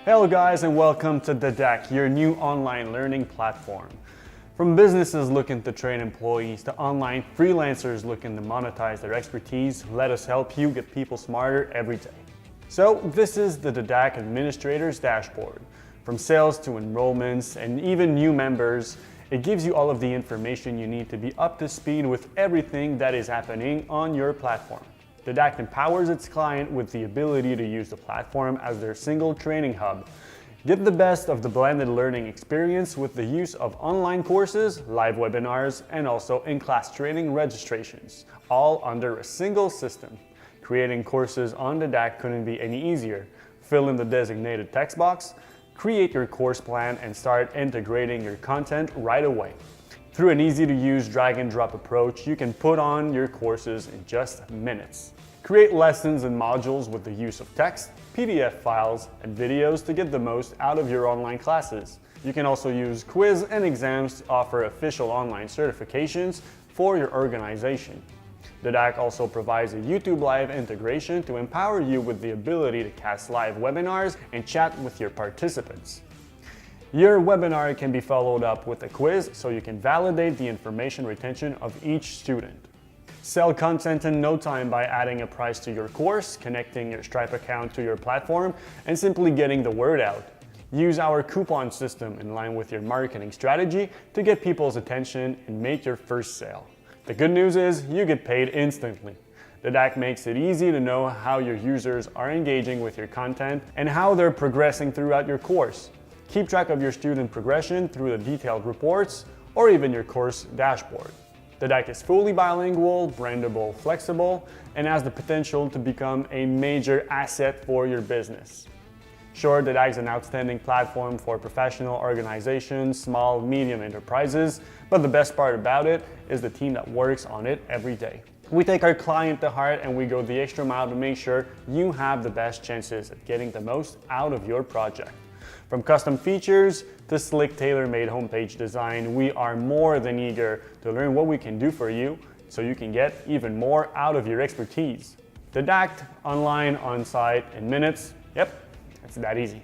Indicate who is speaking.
Speaker 1: Hello guys and welcome to Didacte, your new online learning platform. From businesses looking to train employees to online freelancers looking to monetize their expertise, let us help you get people smarter every day. So this is the Didacte Administrator's Dashboard. From sales to enrollments and even new members, it gives you all of the information you need to be up to speed with everything that is happening on your platform. Didacte empowers its client with the ability to use the platform as their single training hub. Get the best of the blended learning experience with the use of online courses, live webinars, and also in-class training registrations, all under a single system. Creating courses on Didacte couldn't be any easier. Fill in the designated text box, create your course plan, and start integrating your content right away. Through an easy-to-use drag-and-drop approach, you can put on your courses in just minutes. Create lessons and modules with the use of text, PDF files, and videos to get the most out of your online classes. You can also use quiz and exams to offer official online certifications for your organization. Didacte also provides a YouTube Live integration to empower you with the ability to cast live webinars and chat with your participants. Your webinar can be followed up with a quiz so you can validate the information retention of each student. Sell content in no time by adding a price to your course, connecting your Stripe account to your platform, and simply getting the word out. Use our coupon system in line with your marketing strategy to get people's attention and make your first sale. The good news is you get paid instantly. Didacte makes it easy to know how your users are engaging with your content and how they're progressing throughout your course. Keep track of your student progression through the detailed reports or even your course dashboard. Didacte is fully bilingual, brandable, flexible, and has the potential to become a major asset for your business. Sure, Didacte is an outstanding platform for professional organizations, small, medium enterprises, but the best part about it is the team that works on it every day. We take our client to heart and we go the extra mile to make sure you have the best chances at getting the most out of your project. From custom features to slick tailor-made homepage design, we are more than eager to learn what we can do for you so you can get even more out of your expertise. Didacte, online, on-site, in minutes. Yep, it's that easy.